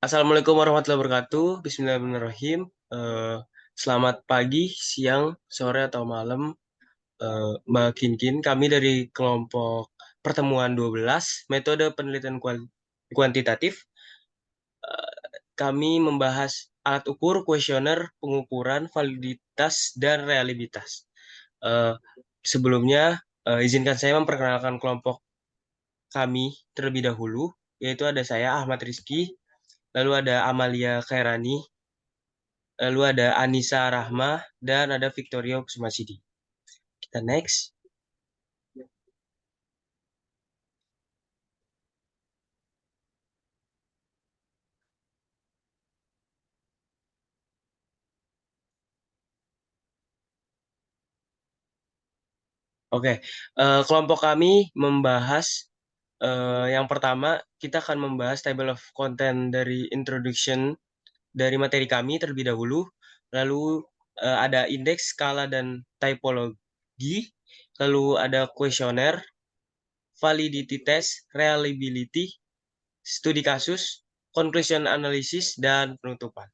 Assalamualaikum warahmatullahi wabarakatuh. Bismillahirrahmanirrahim. Eh, Selamat pagi, siang, sore atau malam, Mbak Kinkin. Kami dari kelompok pertemuan 12 metode penelitian kuantitatif. Kami membahas alat ukur, kuesioner, pengukuran, validitas, dan reliabilitas. Eh, Sebelumnya, izinkan saya memperkenalkan kelompok kami terlebih dahulu, yaitu ada saya Ahmad Rizky, lalu ada Amalia Khairani, lalu ada Anissa Rahma, dan ada Victoria Kusumasidi. Kita next. Oke, kelompok kami membahas yang pertama, kita akan membahas table of content dari introduction dari materi kami terlebih dahulu. Lalu ada indeks, skala, dan typologi. Lalu ada kuesioner, validity test, reliability, studi kasus, conclusion analysis, dan penutupan.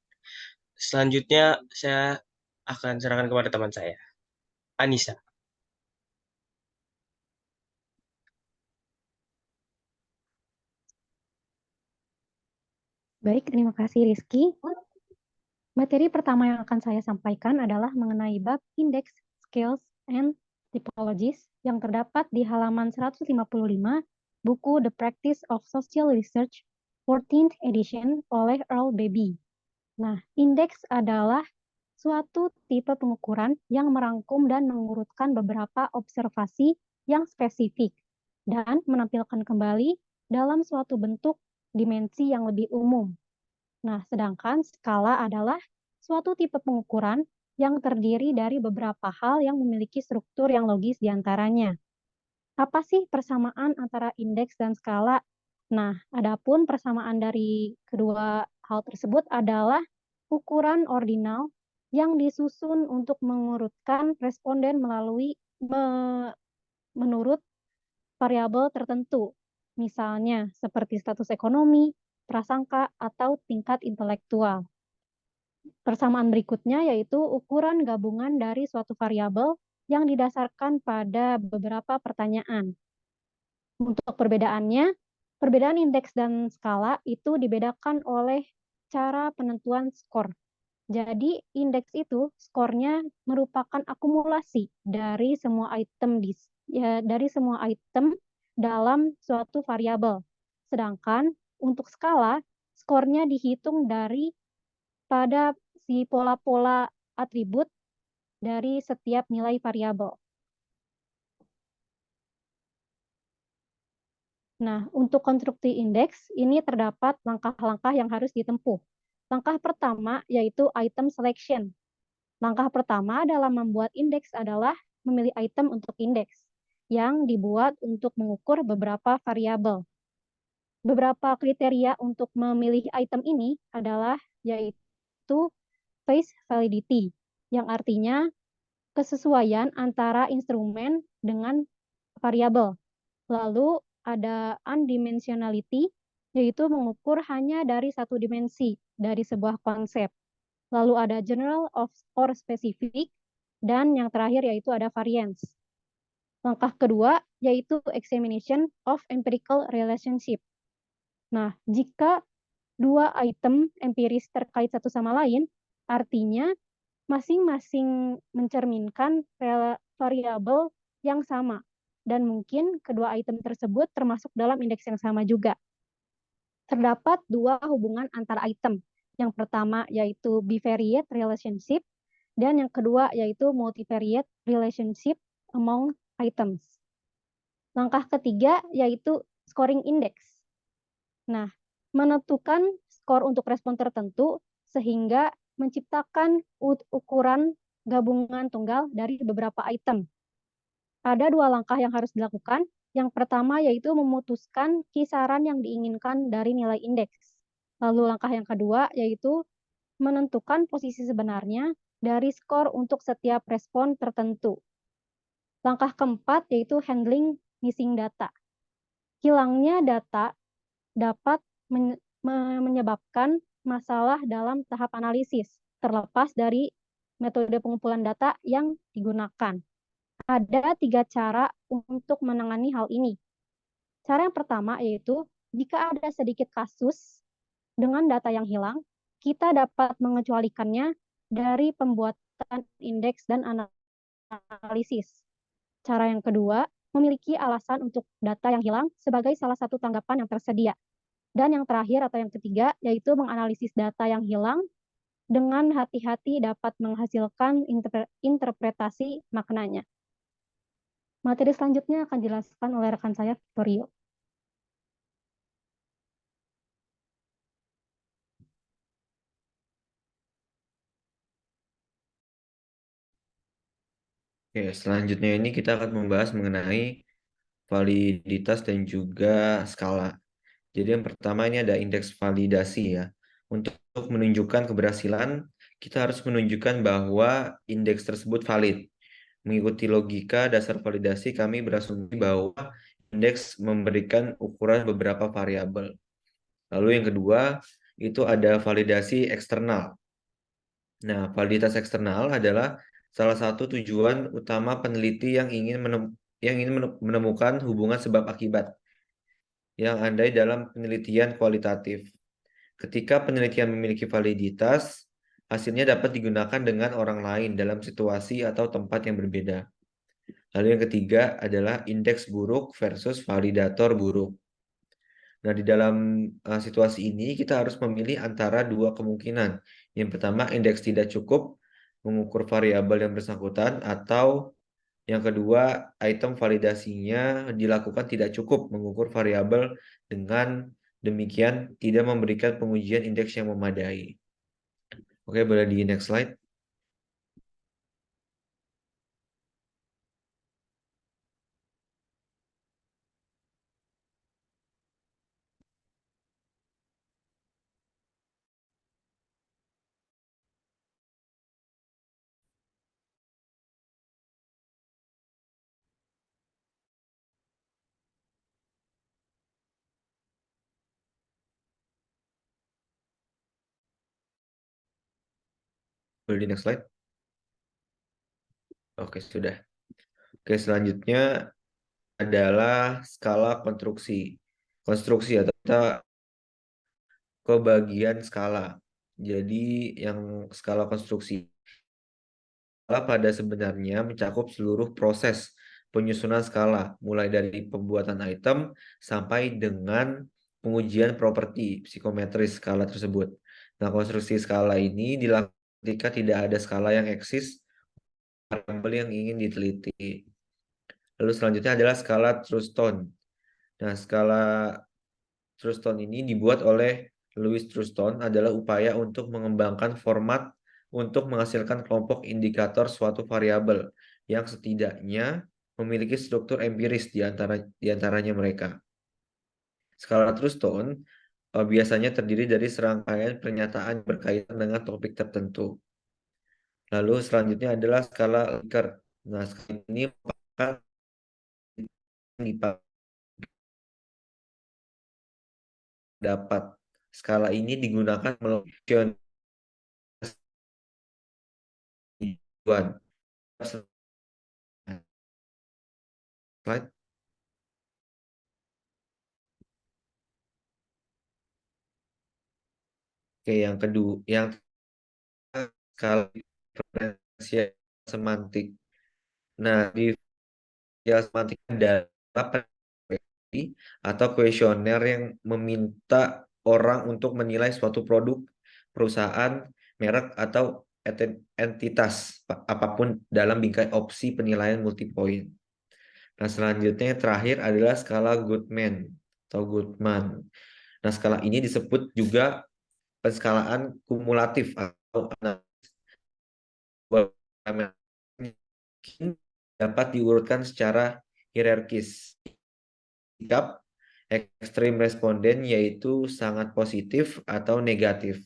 Selanjutnya, saya akan serahkan kepada teman saya, Anissa. Baik, terima kasih Rizky. Materi pertama yang akan saya sampaikan adalah mengenai bab Index, Scales, and Typologies yang terdapat di halaman 155 buku The Practice of Social Research 14th edition oleh Earl Baby. Nah, indeks adalah suatu tipe pengukuran yang merangkum dan mengurutkan beberapa observasi yang spesifik dan menampilkan kembali dalam suatu bentuk dimensi yang lebih umum. Nah, sedangkan skala adalah suatu tipe pengukuran yang terdiri dari beberapa hal yang memiliki struktur yang logis di antaranya. Apa sih persamaan antara indeks dan skala? Nah, adapun persamaan dari kedua hal tersebut adalah ukuran ordinal yang disusun untuk mengurutkan responden menurut variabel tertentu, misalnya seperti status ekonomi, prasangka, atau tingkat intelektual. Persamaan berikutnya yaitu ukuran gabungan dari suatu variabel yang didasarkan pada beberapa pertanyaan. Untuk perbedaannya, perbedaan indeks dan skala itu dibedakan oleh cara penentuan skor. Jadi, indeks itu skornya merupakan akumulasi dari semua item dalam suatu variabel. Sedangkan untuk skala, skornya dihitung dari pada si pola-pola atribut dari setiap nilai variabel. Nah, untuk konstruksi indeks, ini terdapat langkah-langkah yang harus ditempuh. Langkah pertama yaitu item selection. Langkah pertama dalam membuat indeks adalah memilih item untuk indeks yang dibuat untuk mengukur beberapa variabel. Beberapa kriteria untuk memilih item ini adalah yaitu face validity, yang artinya kesesuaian antara instrumen dengan variabel. Lalu ada undimensionality, yaitu mengukur hanya dari satu dimensi dari sebuah konsep. Lalu ada general or specific, dan yang terakhir yaitu ada variance. Langkah kedua yaitu examination of empirical relationship. Nah, jika dua item empiris terkait satu sama lain, artinya masing-masing mencerminkan variabel yang sama. Dan mungkin kedua item tersebut termasuk dalam indeks yang sama juga. Terdapat dua hubungan antar item. Yang pertama yaitu bivariate relationship, dan yang kedua yaitu multivariate relationship among items. Langkah ketiga yaitu scoring index. Nah, menentukan skor untuk respon tertentu sehingga menciptakan ukuran gabungan tunggal dari beberapa item. Ada dua langkah yang harus dilakukan. Yang pertama yaitu memutuskan kisaran yang diinginkan dari nilai indeks. Lalu langkah yang kedua yaitu menentukan posisi sebenarnya dari skor untuk setiap respon tertentu. Langkah keempat yaitu handling missing data. Hilangnya data dapat menyebabkan masalah dalam tahap analisis, terlepas dari metode pengumpulan data yang digunakan. Ada 3 cara untuk menangani hal ini. Cara yang pertama yaitu, jika ada sedikit kasus dengan data yang hilang, kita dapat mengecualikannya dari pembuatan indeks dan analisis. Cara yang kedua, memiliki alasan untuk data yang hilang sebagai salah satu tanggapan yang tersedia. Dan yang terakhir atau yang ketiga, yaitu menganalisis data yang hilang dengan hati-hati dapat menghasilkan interpretasi maknanya. Materi selanjutnya akan dijelaskan oleh rekan saya, Victorio. Oke, selanjutnya ini kita akan membahas mengenai validitas dan juga skala. Jadi yang pertama ini ada indeks validasi ya. Untuk menunjukkan keberhasilan, kita harus menunjukkan bahwa indeks tersebut valid. Mengikuti logika dasar validasi, kami berasumsi bahwa indeks memberikan ukuran beberapa variabel. Lalu yang kedua, itu ada validasi eksternal. Nah, validitas eksternal adalah salah satu tujuan utama peneliti yang ingin menemukan hubungan sebab akibat yang andai dalam penelitian kualitatif. Ketika penelitian memiliki validitas, hasilnya dapat digunakan dengan orang lain dalam situasi atau tempat yang berbeda. Lalu yang ketiga adalah indeks buruk versus validator buruk. Nah, di dalam situasi ini kita harus memilih antara dua kemungkinan. Yang pertama, indeks tidak cukup mengukur variabel yang bersangkutan, atau yang kedua, item validasinya dilakukan tidak cukup mengukur variabel, dengan demikian tidak memberikan pengujian indeks yang memadai. Oke, boleh di next slide. Boleh di next slide. Oke, sudah. Oke, selanjutnya adalah skala konstruksi. Konstruksi atau kita ke bagian skala. Jadi yang skala konstruksi pada sebenarnya mencakup seluruh proses penyusunan skala, mulai dari pembuatan item sampai dengan pengujian properti psikometris skala tersebut. Nah, konstruksi skala ini dilakukan ketika tidak ada skala yang eksis variabel yang ingin diteliti. Lalu selanjutnya adalah skala Truston. Nah, skala Truston ini dibuat oleh Louis Truston adalah upaya untuk mengembangkan format untuk menghasilkan kelompok indikator suatu variabel yang setidaknya memiliki struktur empiris di antaranya mereka. Skala Truston biasanya terdiri dari serangkaian pernyataan berkaitan dengan topik tertentu. Lalu selanjutnya adalah skala Likert. Nah, skala ini dapat. Skala ini digunakan melalui tujuan. Slide. Oke, yang kedua, yang skala diferensial semantik. Nah, diferensial semantik adalah atau kuesioner yang meminta orang untuk menilai suatu produk, perusahaan, merek, atau entitas apapun dalam bingkai opsi penilaian multipoint. Nah, selanjutnya yang terakhir adalah skala Goodman atau Goodman. Nah, skala ini disebut juga penskalaan kumulatif atau dapat diurutkan secara hierarkis. Sikap ekstrim responden yaitu sangat positif atau negatif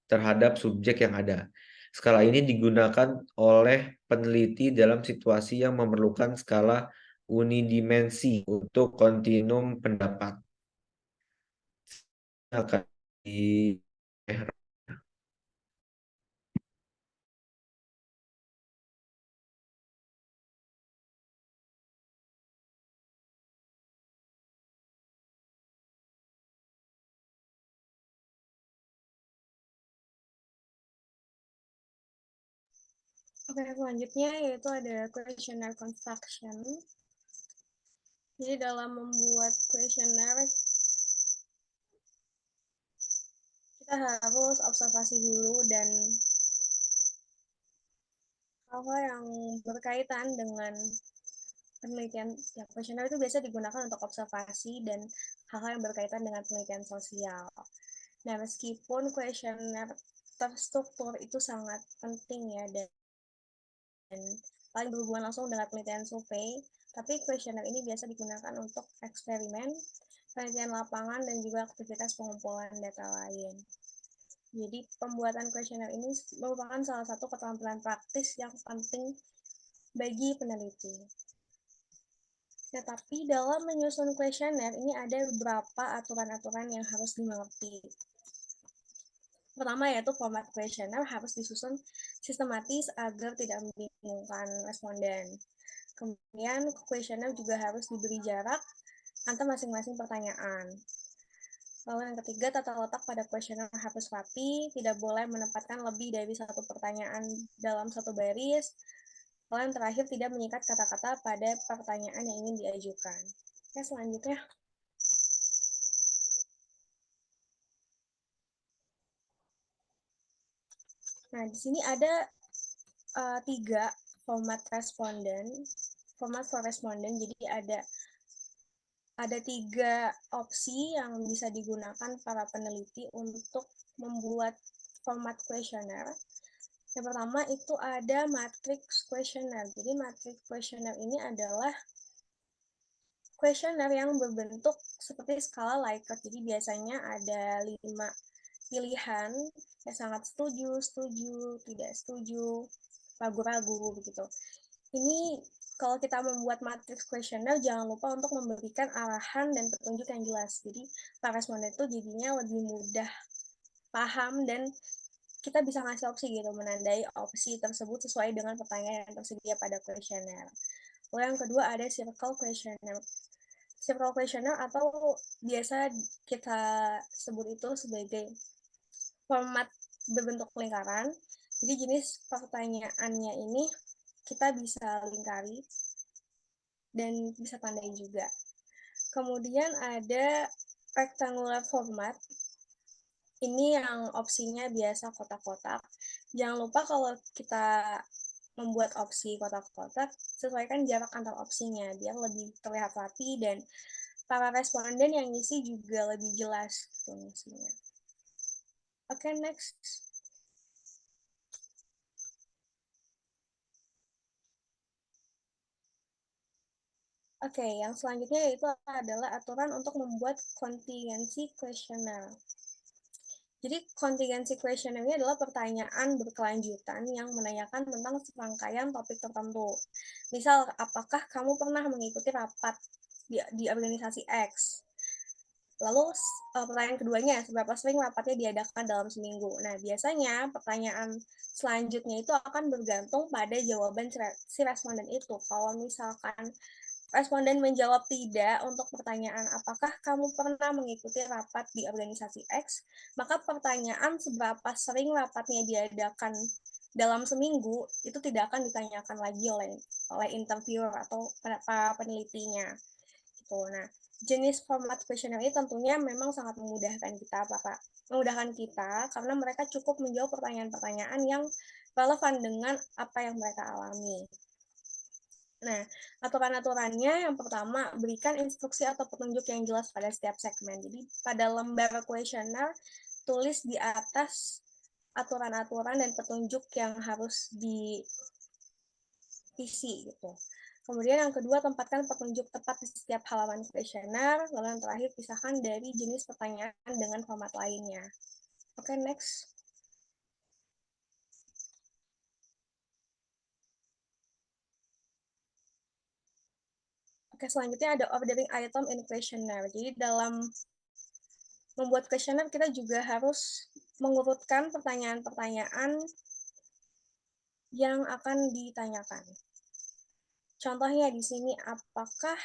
terhadap subjek yang ada. Skala ini digunakan oleh peneliti dalam situasi yang memerlukan skala unidimensi untuk kontinum pendapat. Oke, selanjutnya yaitu ada questionnaire construction. Jadi dalam membuat questionnaire, kita harus observasi dulu dan hal-hal yang berkaitan dengan penelitian. Ya, questionnaire itu biasa digunakan untuk observasi dan hal-hal yang berkaitan dengan penelitian sosial. Nah, meskipun questionnaire terstruktur itu sangat penting ya, dan paling berhubungan langsung dengan penelitian survei, tapi questionnaire ini biasa digunakan untuk eksperimen, penelitian lapangan, dan juga aktivitas pengumpulan data lain. Jadi pembuatan questionnaire ini merupakan salah satu keterampilan praktis yang penting bagi peneliti. Nah, tapi dalam menyusun questionnaire ini ada beberapa aturan-aturan yang harus dimengerti. Pertama yaitu format questionnaire harus disusun sistematis agar tidak membingungkan responden. Kemudian questionnaire juga harus diberi jarak antar masing-masing pertanyaan. Lalu yang ketiga, tata letak pada questionnaire harus rapi, tidak boleh menempatkan lebih dari satu pertanyaan dalam satu baris. Lalu yang terakhir, tidak menyikat kata-kata pada pertanyaan yang ingin diajukan. Oke, selanjutnya. Nah, di sini ada 3 format responden, format for responden. Jadi ada 3 opsi yang bisa digunakan para peneliti untuk membuat format questionnaire. Yang pertama itu ada matrix questionnaire. Jadi matrix questionnaire ini adalah questionnaire yang berbentuk seperti skala Likert. Jadi biasanya ada 5 pilihan, ya sangat setuju, setuju, tidak setuju, ragu-ragu begitu. Ini kalau kita membuat matrix questionnaire, jangan lupa untuk memberikan arahan dan petunjuk yang jelas. Jadi para responden itu jadinya lebih mudah paham dan kita bisa ngasih opsi gitu, menandai opsi tersebut sesuai dengan pertanyaan yang tersedia pada questionnaire. Lalu yang kedua ada circle questionnaire. Circle questionnaire atau biasa kita sebut itu sebagai format berbentuk lingkaran. Jadi jenis pertanyaannya ini kita bisa lingkari dan bisa tandai juga. Kemudian ada rectangular format. Ini yang opsinya biasa kotak-kotak. Jangan lupa kalau kita membuat opsi kotak-kotak, sesuaikan jarak antar opsinya biar lebih terlihat rapi dan para responden yang ngisi juga lebih jelas ngisinya. Oke, next. Oke, yang selanjutnya yaitu adalah aturan untuk membuat contingency questionnaire. Jadi contingency questionnaire ini adalah pertanyaan berkelanjutan yang menanyakan tentang serangkaian topik tertentu. Misal, apakah kamu pernah mengikuti rapat di organisasi X? Lalu pertanyaan keduanya, seberapa sering rapatnya diadakan dalam seminggu? Nah, biasanya pertanyaan selanjutnya itu akan bergantung pada jawaban si responden itu. Kalau misalkan responden menjawab tidak untuk pertanyaan apakah kamu pernah mengikuti rapat di organisasi X, maka pertanyaan seberapa sering rapatnya diadakan dalam seminggu itu tidak akan ditanyakan lagi oleh interviewer atau para penelitinya. Gitu. Nah, jenis format questionnaire ini tentunya memang sangat memudahkan kita karena mereka cukup menjawab pertanyaan-pertanyaan yang relevan dengan apa yang mereka alami. Nah, aturan-aturannya yang pertama, berikan instruksi atau petunjuk yang jelas pada setiap segmen. Jadi, pada lembar questionnaire, tulis di atas aturan-aturan dan petunjuk yang harus diisi gitu. Kemudian yang kedua, tempatkan petunjuk tepat di setiap halaman questionnaire. Lalu yang terakhir, pisahkan dari jenis pertanyaan dengan format lainnya. Oke, next. Oke, selanjutnya ada ordering item in questionnaire. Jadi dalam membuat kuesioner kita juga harus mengurutkan pertanyaan-pertanyaan yang akan ditanyakan. Contohnya di sini, apakah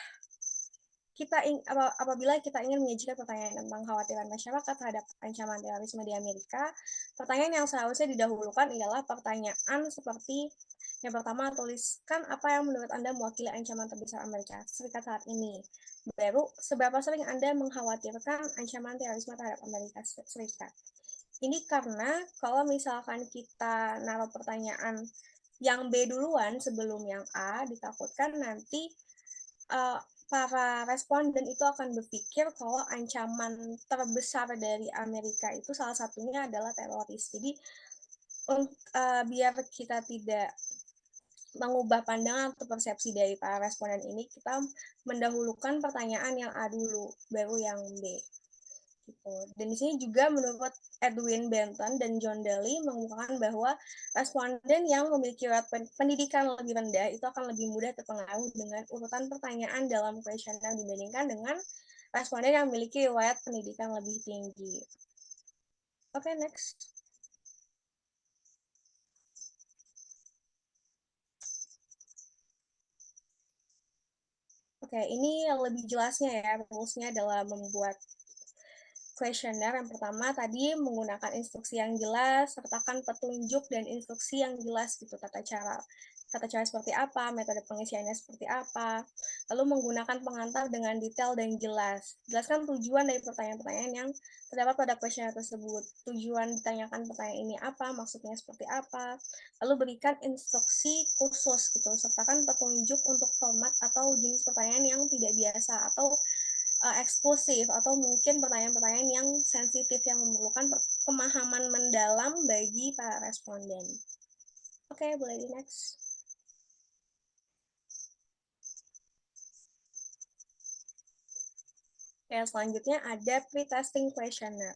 apabila kita ingin menyajikan pertanyaan tentang kekhawatiran masyarakat terhadap ancaman terorisme di Amerika, pertanyaan yang seharusnya didahulukan adalah pertanyaan seperti yang pertama, tuliskan apa yang menurut Anda mewakili ancaman terbesar Amerika Serikat saat ini. Baru, seberapa sering Anda mengkhawatirkan ancaman terorisme terhadap Amerika Serikat? Ini karena kalau misalkan kita naruh pertanyaan yang B duluan sebelum yang A, ditakutkan nanti para responden itu akan berpikir kalau ancaman terbesar dari Amerika itu salah satunya adalah teroris. Jadi biar kita tidak mengubah pandangan atau persepsi dari para responden ini, kita mendahulukan pertanyaan yang A dulu, baru yang B. Gitu. Dan di sini juga menurut Edwin Benton dan John Daly mengemukakan bahwa responden yang memiliki pendidikan lebih rendah itu akan lebih mudah terpengaruh dengan urutan pertanyaan dalam kuesioner dibandingkan dengan responden yang memiliki riwayat pendidikan lebih tinggi. Oke, next. Oke, ini yang lebih jelasnya ya, rules-nya adalah membuat kuesioner. Yang pertama tadi menggunakan instruksi yang jelas, sertakan petunjuk dan instruksi yang jelas gitu, tata cara seperti apa, metode pengisiannya seperti apa, lalu menggunakan pengantar dengan detail dan jelas. Jelaskan tujuan dari pertanyaan-pertanyaan yang terdapat pada kuesioner tersebut. Tujuan ditanyakan pertanyaan ini apa, maksudnya seperti apa, lalu berikan instruksi khusus gitu, sertakan petunjuk untuk format atau jenis pertanyaan yang tidak biasa atau eksklusif atau mungkin pertanyaan-pertanyaan yang sensitif yang memerlukan pemahaman mendalam bagi para responden. Oke, boleh di next. Oke, selanjutnya ada pre-testing questionnaire.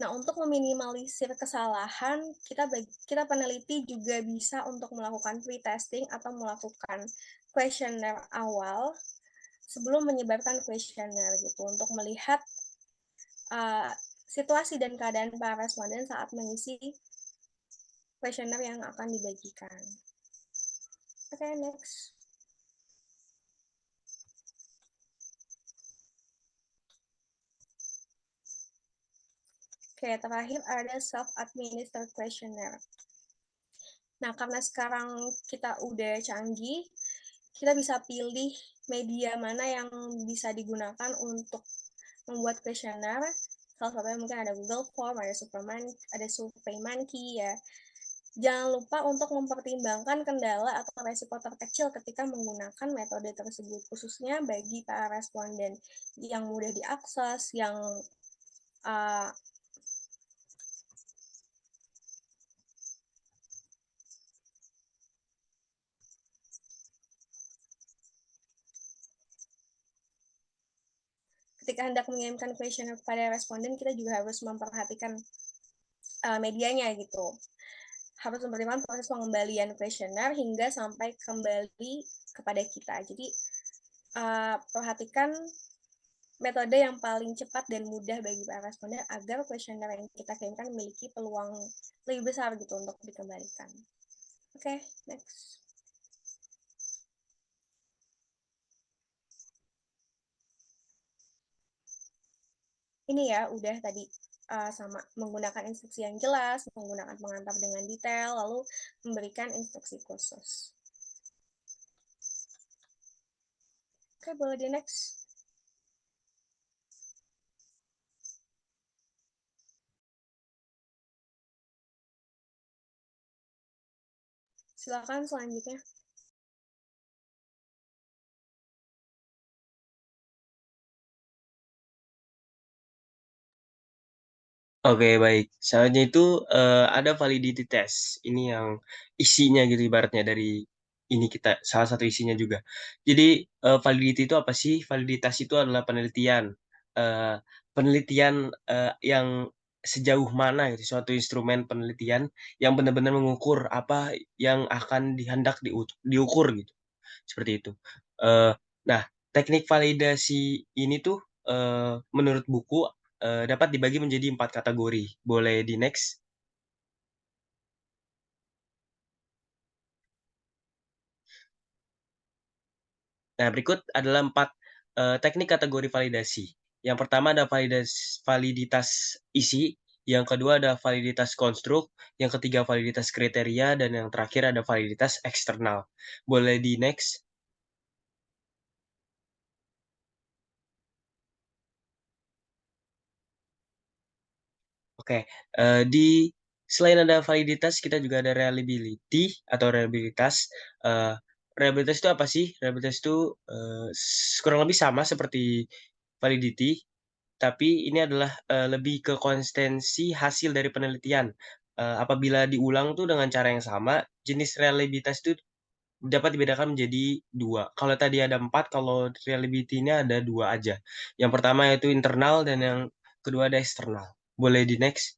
Nah, untuk meminimalisir kesalahan, kita peneliti juga bisa untuk melakukan pre-testing atau melakukan questionnaire awal sebelum menyebarkan questionnaire gitu, untuk melihat situasi dan keadaan para responden saat mengisi questionnaire yang akan dibagikan. Oke, next. Oke, terakhir ada self-administered questionnaire. Nah, karena sekarang kita udah canggih, kita bisa pilih media mana yang bisa digunakan untuk membuat questionnaire. Salah satunya mungkin ada Google Form, ada SurveyMonkey ya. Jangan lupa untuk mempertimbangkan kendala atau resiko terkecil ketika menggunakan metode tersebut, khususnya bagi para responden yang mudah diakses, yang ketika hendak mengirimkan questionnaire kepada responden, kita juga harus memperhatikan medianya gitu. Harus mempertimbangkan proses pengembalian questionnaire hingga sampai kembali kepada kita. Jadi perhatikan metode yang paling cepat dan mudah bagi para responden agar questionnaire yang kita kirimkan memiliki peluang lebih besar gitu untuk dikembalikan. Oke, next. Ini ya, udah tadi sama menggunakan instruksi yang jelas, menggunakan pengantar dengan detail, lalu memberikan instruksi khusus. Oke, boleh di next. Silakan selanjutnya. Oke, baik. Selanjutnya itu ada validity test. Ini yang isinya gitu ibaratnya dari ini kita salah satu isinya juga. Jadi validity itu apa sih? Validitas itu adalah penelitian. Eh, penelitian yang sejauh mana gitu, suatu instrumen penelitian yang benar-benar mengukur apa yang akan diukur gitu. Seperti itu. Eh, nah, teknik validasi ini tuh menurut buku dapat dibagi menjadi 4 kategori. Boleh di next. Nah, berikut adalah 4 teknik kategori validasi. Yang pertama ada validitas isi, yang kedua ada validitas konstruk, yang ketiga validitas kriteria, dan yang terakhir ada validitas eksternal. Boleh di next. Oke, selain ada validitas, kita juga ada reliability atau reliabilitas. Eh, Reliabilitas itu apa sih? Reliabilitas itu kurang lebih sama seperti validity, tapi ini adalah lebih ke konsistensi hasil dari penelitian. Apabila diulang tuh dengan cara yang sama, jenis reliabilitas itu dapat dibedakan menjadi 2. Kalau tadi ada 4, kalau reliability-nya ada 2 aja. Yang pertama yaitu internal dan yang kedua ada eksternal. Boleh di next.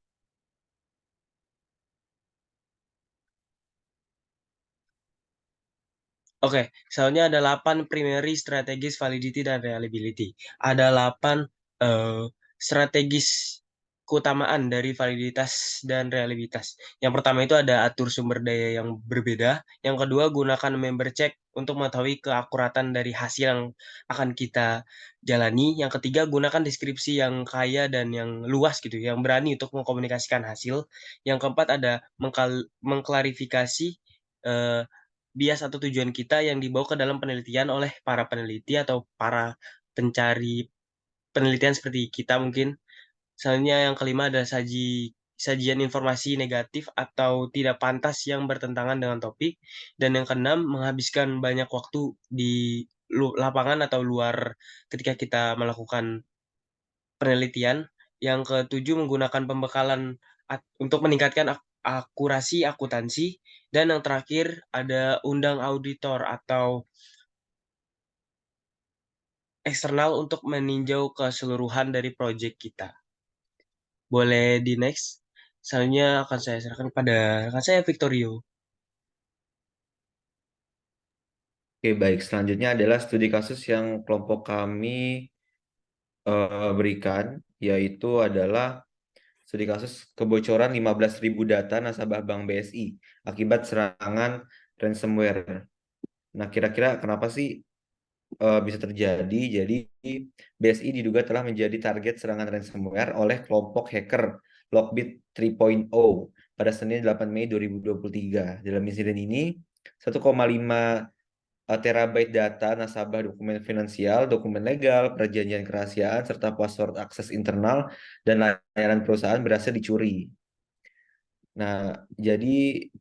Oke, soalnya ada 8 primary strategis validity dan reliability. Ada 8 strategis keutamaan dari validitas dan reliabilitas. Yang pertama itu ada atur sumber daya yang berbeda. Yang kedua, gunakan member check untuk mengetahui keakuratan dari hasil yang akan kita jalani. Yang ketiga, gunakan deskripsi yang kaya dan yang luas gitu, yang berani untuk mengkomunikasikan hasil. Yang keempat ada mengklarifikasi eh, bias atau tujuan kita yang dibawa ke dalam penelitian oleh para peneliti atau para pencari penelitian seperti kita mungkin. Selanjutnya yang kelima adalah sajian informasi negatif atau tidak pantas yang bertentangan dengan topik. Dan yang keenam, menghabiskan banyak waktu di lapangan atau luar ketika kita melakukan penelitian. Yang ketujuh, menggunakan pembekalan untuk meningkatkan akurasi akuntansi. Dan yang terakhir, ada undang auditor atau eksternal untuk meninjau keseluruhan dari proyek kita. Boleh di next. Selanjutnya akan saya serahkan pada rekan saya Victorio. Oke, baik. Selanjutnya adalah studi kasus yang kelompok kami berikan, yaitu adalah studi kasus kebocoran 15.000 data nasabah Bank BSI akibat serangan ransomware. Nah, kira-kira kenapa sih bisa terjadi? Jadi, BSI diduga telah menjadi target serangan ransomware oleh kelompok hacker Lockbit 3.0 pada Senin 8 Mei 2023. Dalam insiden ini, 1,5 terabyte data nasabah dokumen finansial, dokumen legal, perjanjian kerahasiaan, serta password akses internal dan layanan perusahaan berhasil dicuri. Nah, jadi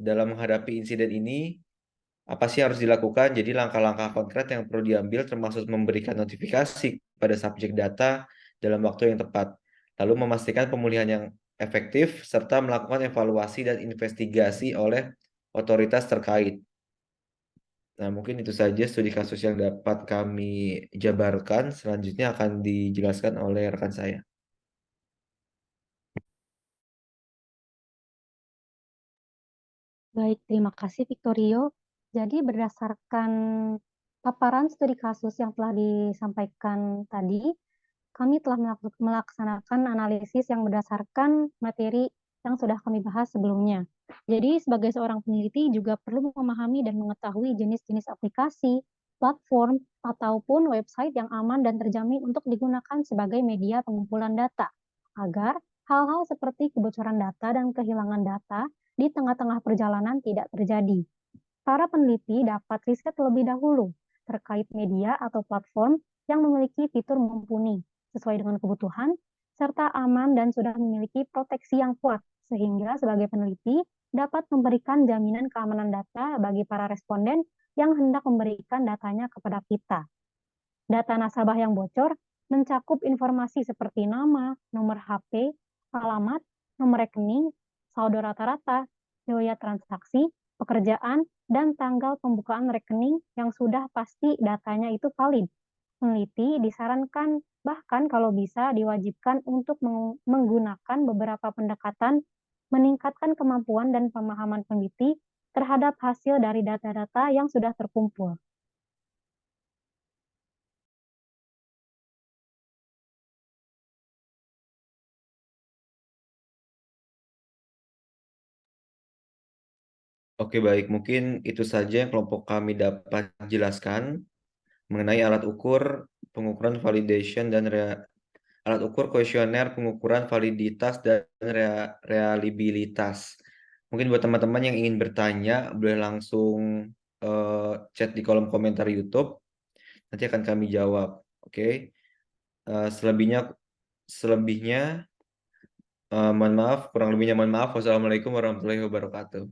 dalam menghadapi insiden ini, apa sih harus dilakukan? Jadi langkah-langkah konkret yang perlu diambil termasuk memberikan notifikasi pada subjek data dalam waktu yang tepat, lalu memastikan pemulihan yang efektif, serta melakukan evaluasi dan investigasi oleh otoritas terkait. Nah, mungkin itu saja studi kasus yang dapat kami jabarkan. Selanjutnya akan dijelaskan oleh rekan saya. Baik, terima kasih Victorio. Jadi berdasarkan paparan studi kasus yang telah disampaikan tadi, kami telah melaksanakan analisis yang berdasarkan materi yang sudah kami bahas sebelumnya. Jadi sebagai seorang peneliti juga perlu memahami dan mengetahui jenis-jenis aplikasi, platform, ataupun website yang aman dan terjamin untuk digunakan sebagai media pengumpulan data, agar hal-hal seperti kebocoran data dan kehilangan data di tengah-tengah perjalanan tidak terjadi. Para peneliti dapat riset terlebih dahulu terkait media atau platform yang memiliki fitur mumpuni sesuai dengan kebutuhan, serta aman dan sudah memiliki proteksi yang kuat, sehingga sebagai peneliti dapat memberikan jaminan keamanan data bagi para responden yang hendak memberikan datanya kepada kita. Data nasabah yang bocor mencakup informasi seperti nama, nomor HP, alamat, nomor rekening, saldo rata-rata, biaya transaksi, pekerjaan, dan tanggal pembukaan rekening yang sudah pasti datanya itu valid. Peneliti disarankan bahkan kalau bisa diwajibkan untuk menggunakan beberapa pendekatan meningkatkan kemampuan dan pemahaman peneliti terhadap hasil dari data-data yang sudah terkumpul. Oke, baik. Mungkin itu saja yang kelompok kami dapat jelaskan mengenai alat ukur pengukuran validation dan alat ukur kuesioner pengukuran validitas dan reliabilitas. Mungkin buat teman-teman yang ingin bertanya, boleh langsung chat di kolom komentar YouTube. Nanti akan kami jawab. Oke. Selebihnya mohon maaf, kurang lebihnya mohon maaf. Wassalamualaikum warahmatullahi wabarakatuh.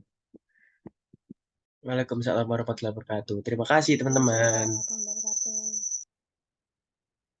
Waalaikumsalam warahmatullahi wabarakatuh. Terima kasih teman-teman.